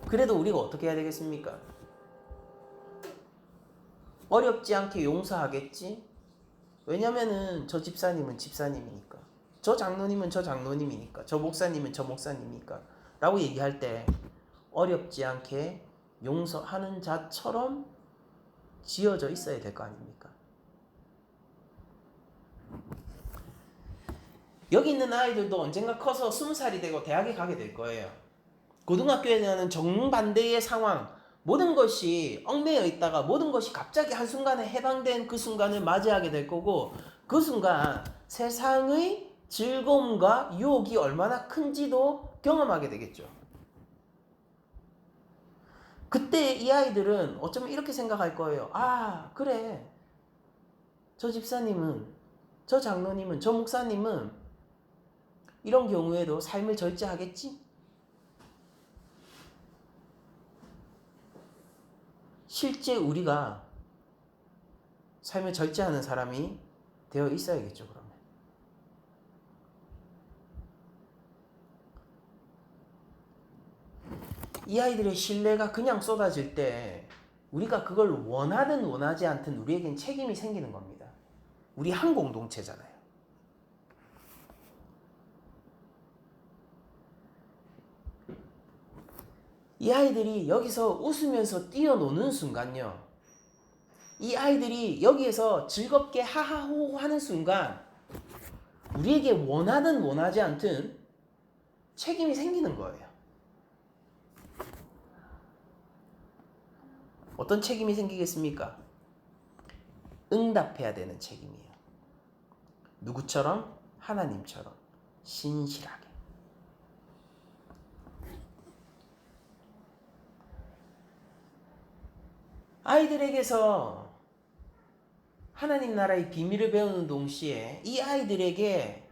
그래도 우리가 어떻게 해야 되겠습니까? 어렵지 않게 용서하겠지? 왜냐면은 저 집사님은 집사님이니까, 저 장로님은 저 장로님이니까, 저 목사님은 저 목사님이니까 라고 얘기할 때 어렵지 않게 용서하는 자처럼 지어져 있어야 될 거 아닙니까? 여기 있는 아이들도 언젠가 커서 20살이 되고 대학에 가게 될 거예요. 고등학교에 대한 정반대의 상황, 모든 것이 얽매여 있다가 모든 것이 갑자기 한순간에 해방된 그 순간을 맞이하게 될 거고, 그 순간 세상의 즐거움과 유혹이 얼마나 큰지도 경험하게 되겠죠. 그때 이 아이들은 어쩌면 이렇게 생각할 거예요. 아, 그래. 저 집사님은, 저 장로님은, 저 목사님은 이런 경우에도 삶을 절제하겠지? 실제 우리가 삶을 절제하는 사람이 되어 있어야겠죠, 그러면. 이 아이들의 신뢰가 그냥 쏟아질 때 우리가 그걸 원하든 원하지 않든 우리에겐 책임이 생기는 겁니다. 우리 한 공동체잖아요. 이 아이들이 여기서 웃으면서 뛰어노는 순간요, 이 아이들이 여기에서 즐겁게 하하호호 하는 순간 우리에게 원하든 원하지 않든 책임이 생기는 거예요. 어떤 책임이 생기겠습니까? 응답해야 되는 책임이에요. 누구처럼? 하나님처럼 신실하게. 아이들에게서 하나님 나라의 비밀을 배우는 동시에 이 아이들에게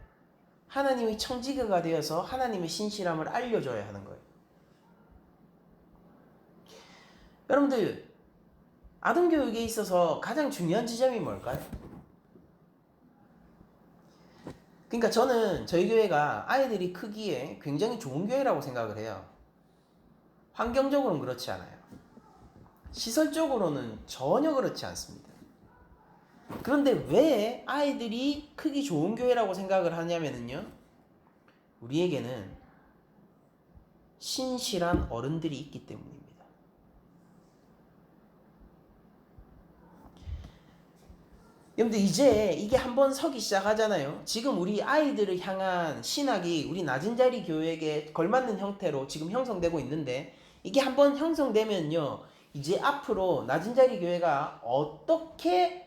하나님의 청지기가 되어서 하나님의 신실함을 알려줘야 하는 거예요. 여러분들, 아동교육에 있어서 가장 중요한 지점이 뭘까요? 그러니까 저는 저희 교회가 아이들이 크기에 굉장히 좋은 교회라고 생각을 해요. 환경적으로는 그렇지 않아요. 시설적으로는 전혀 그렇지 않습니다. 그런데 왜 아이들이 크기 좋은 교회라고 생각을 하냐면요, 우리에게는 신실한 어른들이 있기 때문입니다. 여러분들, 이제 이게 한번 서기 시작하잖아요. 지금 우리 아이들을 향한 신학이 우리 낮은 자리 교회에 걸맞는 형태로 지금 형성되고 있는데, 이게 한번 형성되면요, 이제 앞으로 낮은 자리 교회가 어떻게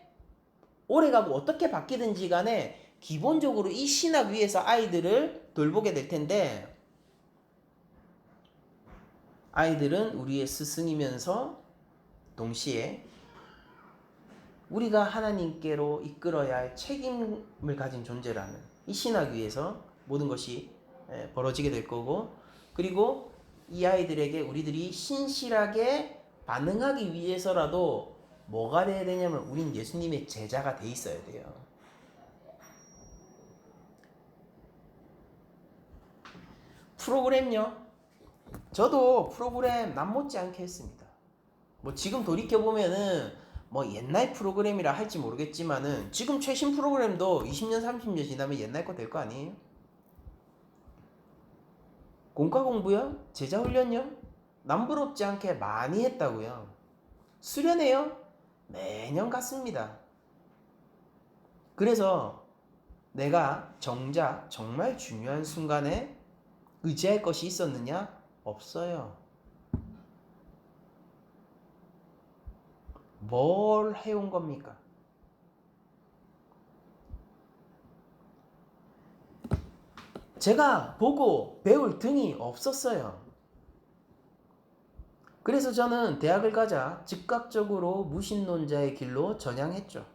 오래가고 어떻게 바뀌든지 간에 기본적으로 이 신학 위에서 아이들을 돌보게 될 텐데, 아이들은 우리의 스승이면서 동시에 우리가 하나님께로 이끌어야 할 책임을 가진 존재라는 이 신학 위에서 모든 것이 벌어지게 될 거고, 그리고 이 아이들에게 우리들이 신실하게 반응하기 위해서라도 뭐가 돼야 되냐면 우린 예수님의 제자가 돼 있어야 돼요. 프로그램요, 저도 프로그램 남 못지않게 했습니다. 뭐 지금 돌이켜보면은 뭐 옛날 프로그램이라 할지 모르겠지만은 지금 최신 프로그램도 20년 30년 지나면 옛날 거 될 거 아니에요? 공과 공부요? 제자 훈련요? 남부럽지 않게 많이 했다고요. 수련회요? 매년 갔습니다. 그래서 내가 정작 정말 중요한 순간에 의지할 것이 있었느냐? 없어요. 뭘 해온 겁니까? 제가 보고 배울 등이 없었어요. 그래서 저는 대학을 가자 즉각적으로 무신론자의 길로 전향했죠.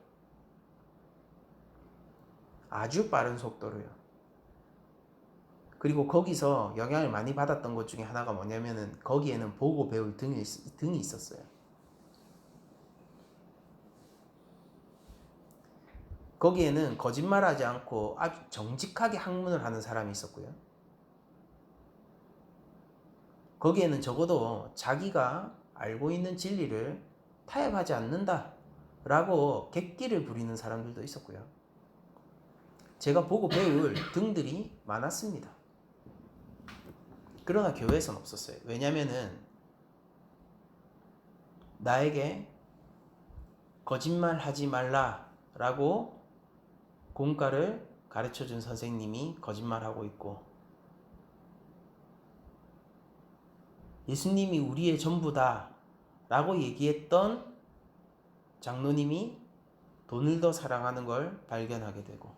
아주 빠른 속도로요. 그리고 거기서 영향을 많이 받았던 것 중에 하나가 뭐냐면은 거기에는 보고 배울 등이 있었어요. 거기에는 거짓말하지 않고 아주 정직하게 학문을 하는 사람이 있었고요. 거기에는 적어도 자기가 알고 있는 진리를 타협하지 않는다 라고 객기를 부리는 사람들도 있었고요. 제가 보고 배울 등들이 많았습니다. 그러나 교회에서는 없었어요. 왜냐면은 나에게 거짓말하지 말라 라고 공과를 가르쳐준 선생님이 거짓말하고 있고, 예수님이 우리의 전부다 라고 얘기했던 장로님이 돈을 더 사랑하는 걸 발견하게 되고,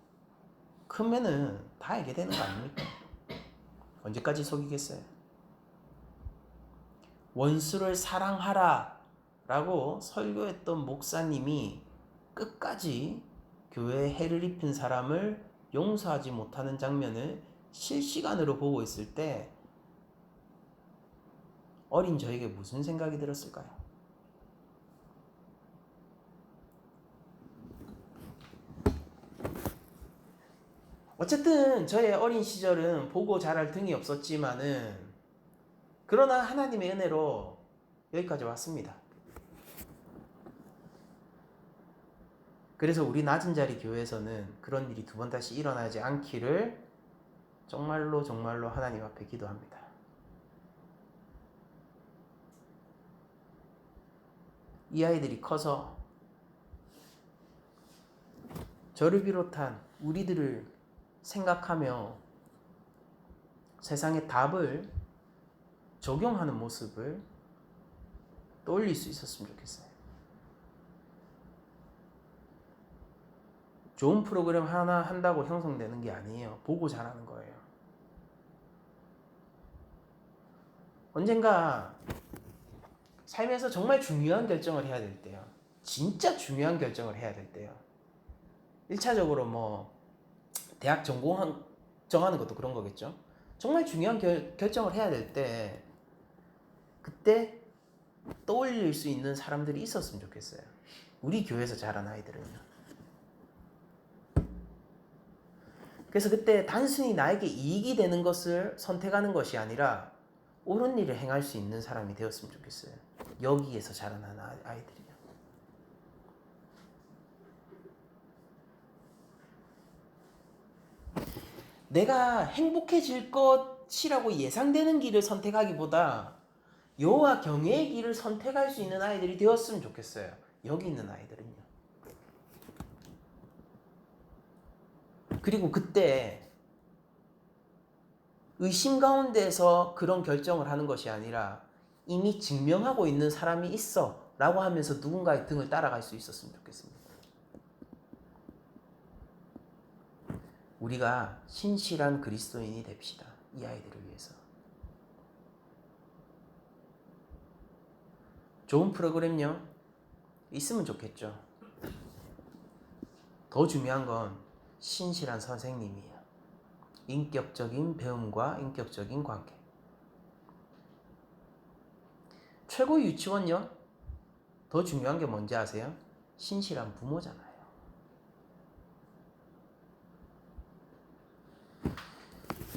크면은 다 알게 되는 거 아닙니까? 언제까지 속이겠어요? 원수를 사랑하라 라고 설교했던 목사님이 끝까지 교회에 해를 입힌 사람을 용서하지 못하는 장면을 실시간으로 보고 있을 때 어린 저에게 무슨 생각이 들었을까요? 어쨌든 저의 어린 시절은 보고 자랄 등이 없었지만은, 그러나 하나님의 은혜로 여기까지 왔습니다. 그래서 우리 낮은 자리 교회에서는 그런 일이 두 번 다시 일어나지 않기를 정말로 정말로 하나님 앞에 기도합니다. 이 아이들이 커서 저를 비롯한 우리들을 생각하며 세상의 답을 적용하는 모습을 떠올릴 수 있었으면 좋겠어요. 좋은 프로그램 하나 한다고 형성되는 게 아니에요. 보고 자라는 거예요. 언젠가 삶에서 정말 중요한 결정을 해야 될 때요. 진짜 중요한 결정을 해야 될 때요. 1차적으로 뭐 대학 전공 정하는 것도 그런 거겠죠. 정말 중요한 결정을 해야 될 때 그때 떠올릴 수 있는 사람들이 있었으면 좋겠어요. 우리 교회에서 자란 아이들은요. 그래서 그때 단순히 나에게 이익이 되는 것을 선택하는 것이 아니라 옳은 일을 행할 수 있는 사람이 되었으면 좋겠어요. 여기에서 자라난 아이들이요. 내가 행복해질 것이라고 예상되는 길을 선택하기보다 여호와 경외의 길을 선택할 수 있는 아이들이 되었으면 좋겠어요. 여기 있는 아이들은요. 그리고 그때 의심 가운데서 그런 결정을 하는 것이 아니라 이미 증명하고 있는 사람이 있어 라고 하면서 누군가의 등을 따라갈 수 있었으면 좋겠습니다. 우리가 신실한 그리스도인이 됩시다. 이 아이들을 위해서. 좋은 프로그램요 있으면 좋겠죠. 더 중요한 건 신실한 선생님이에요. 인격적인 배움과 인격적인 관계. 최고 유치원요 더 중요한 게 뭔지 아세요? 신실한 부모잖아요.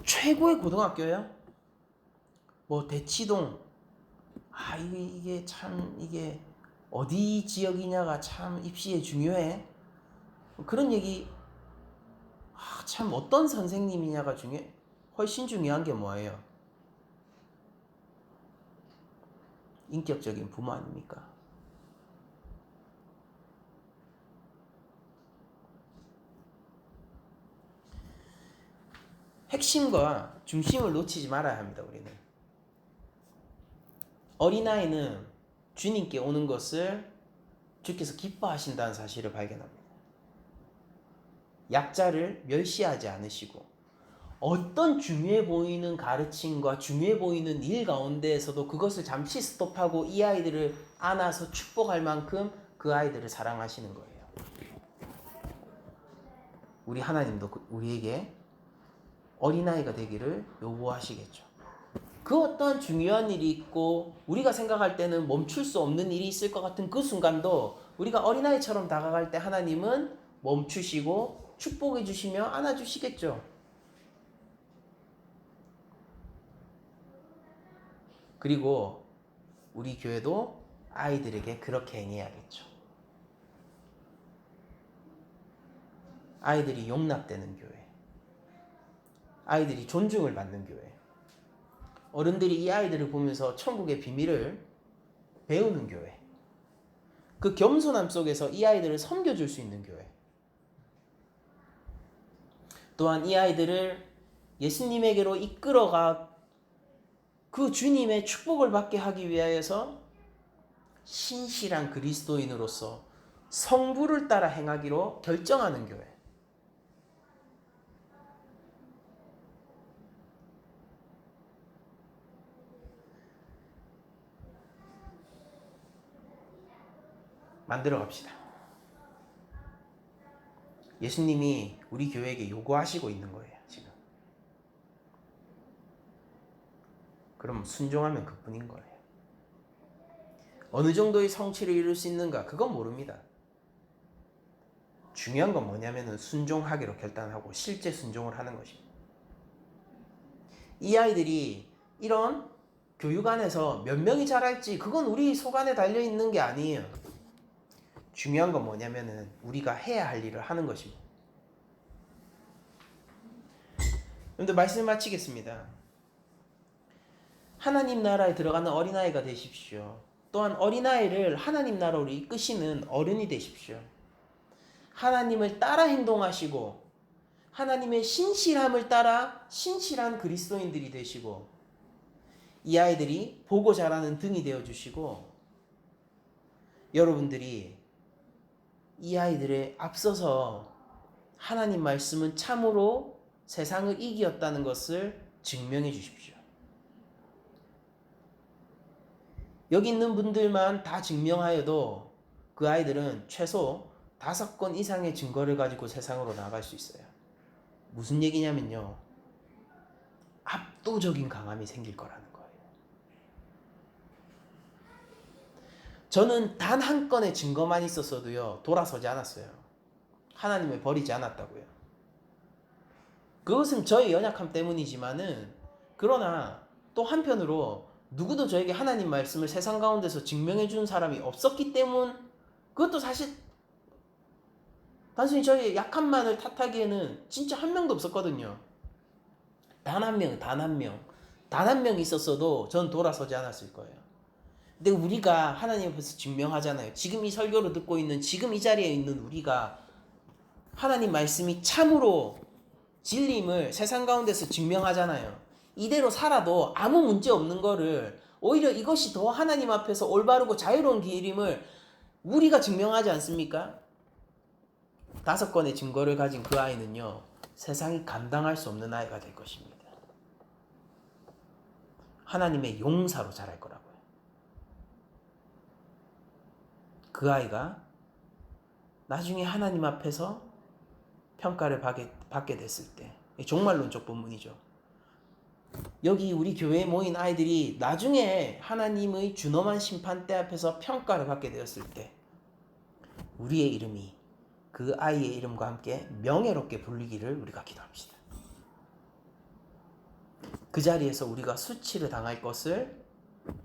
최고의 고등학교요? 뭐 대치동. 이게 참 이게 어디 지역이냐가 참 입시에 중요해. 그런 얘기. 참 어떤 선생님이냐가 훨씬 중요한 게 뭐예요? 인격적인 부모 아닙니까? 핵심과 중심을 놓치지 말아야 합니다. 우리는 어린아이는 주님께 오는 것을 주께서 기뻐하신다는 사실을 발견합니다. 약자를 멸시하지 않으시고 어떤 중요해 보이는 가르침과 중요해 보이는 일 가운데에서도 그것을 잠시 스톱하고 이 아이들을 안아서 축복할 만큼 그 아이들을 사랑하시는 거예요. 우리 하나님도 우리에게 어린아이가 되기를 요구하시겠죠. 그 어떠한 중요한 일이 있고 우리가 생각할 때는 멈출 수 없는 일이 있을 것 같은 그 순간도 우리가 어린아이처럼 다가갈 때 하나님은 멈추시고 축복해 주시며 안아주시겠죠. 그리고 우리 교회도 아이들에게 그렇게 행해야겠죠. 아이들이 용납되는 교회, 아이들이 존중을 받는 교회, 어른들이 이 아이들을 보면서 천국의 비밀을 배우는 교회, 그 겸손함 속에서 이 아이들을 섬겨줄 수 있는 교회, 또한 이 아이들을 예수님에게로 이끌어가 그 주님의 축복을 받게 하기 위하여서 신실한 그리스도인으로서 성부를 따라 행하기로 결정하는 교회. 만들어 갑시다. 예수님이 우리 교회에게 요구하시고 있는 거예요, 지금. 그럼 순종하면 그뿐인 거예요. 어느 정도의 성취를 이룰 수 있는가? 그건 모릅니다. 중요한 건 뭐냐면은 순종하기로 결단하고 실제 순종을 하는 것입니다. 이 아이들이 이런 교육 안에서 몇 명이 자랄지 그건 우리 속 안에 달려있는 게 아니에요. 중요한 건 뭐냐면은 우리가 해야 할 일을 하는 것입니다. 여러분들 말씀 마치겠습니다. 하나님 나라에 들어가는 어린아이가 되십시오. 또한 어린아이를 하나님 나라로 이끄시는 어른이 되십시오. 하나님을 따라 행동하시고 하나님의 신실함을 따라 신실한 그리스도인들이 되시고 이 아이들이 보고 자라는 등이 되어주시고 여러분들이 이 아이들에 앞서서 하나님 말씀은 참으로 세상을 이기었다는 것을 증명해 주십시오. 여기 있는 분들만 다 증명하여도 그 아이들은 최소 5건 이상의 증거를 가지고 세상으로 나갈 수 있어요. 무슨 얘기냐면요. 압도적인 강함이 생길 거라는 거예요. 저는 단 한 건의 증거만 있었어도요. 돌아서지 않았어요. 하나님을 버리지 않았다고요. 그것은 저의 연약함 때문이지만은 그러나 또 한편으로 누구도 저에게 하나님 말씀을 세상 가운데서 증명해 준 사람이 없었기 때문 그것도 사실 단순히 저의 약함만을 탓하기에는 진짜 한 명도 없었거든요. 단 한 명 있었어도 전 돌아서지 않았을 거예요. 근데 우리가 하나님 앞에서 증명하잖아요. 지금 이 설교를 듣고 있는 지금 이 자리에 있는 우리가 하나님 말씀이 참으로 진리임을 세상 가운데서 증명하잖아요. 이대로 살아도 아무 문제 없는 거를 오히려 이것이 더 하나님 앞에서 올바르고 자유로운 길임을 우리가 증명하지 않습니까? 5건의 증거를 가진 그 아이는요. 세상이 감당할 수 없는 아이가 될 것입니다. 하나님의 용사로 자랄 거라고요. 그 아이가 나중에 하나님 앞에서 평가를 받게 됐을 때 종말론적 본문이죠. 여기 우리 교회에 모인 아이들이 나중에 하나님의 준엄한 심판대 앞에서 평가를 받게 되었을 때 우리의 이름이 그 아이의 이름과 함께 명예롭게 불리기를 우리가 기도합시다. 그 자리에서 우리가 수치를 당할 것을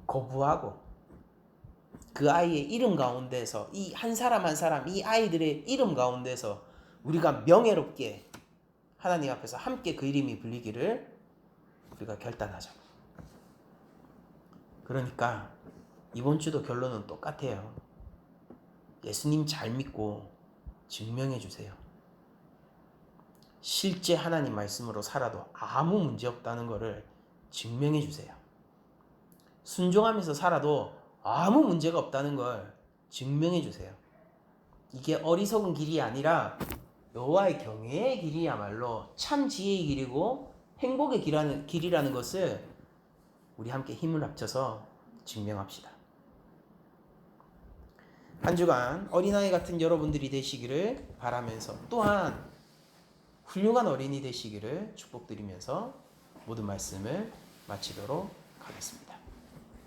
거부하고 그 아이의 이름 가운데서 이 한 사람 한 사람 이 아이들의 이름 가운데서 우리가 명예롭게 하나님 앞에서 함께 그 이름이 불리기를 우리가 결단하자. 그러니까 이번 주도 결론은 똑같아요. 예수님 잘 믿고 증명해 주세요. 실제 하나님 말씀으로 살아도 아무 문제 없다는 것을 증명해 주세요. 순종하면서 살아도 아무 문제가 없다는 걸 증명해 주세요. 이게 어리석은 길이 아니라 여호와의 경외의 길이야말로 참 지혜의 길이고 행복의 길이라는 것을 우리 함께 힘을 합쳐서 증명합시다. 한 주간 어린아이 같은 여러분들이 되시기를 바라면서 또한 훌륭한 어린이 되시기를 축복드리면서 모든 말씀을 마치도록 하겠습니다.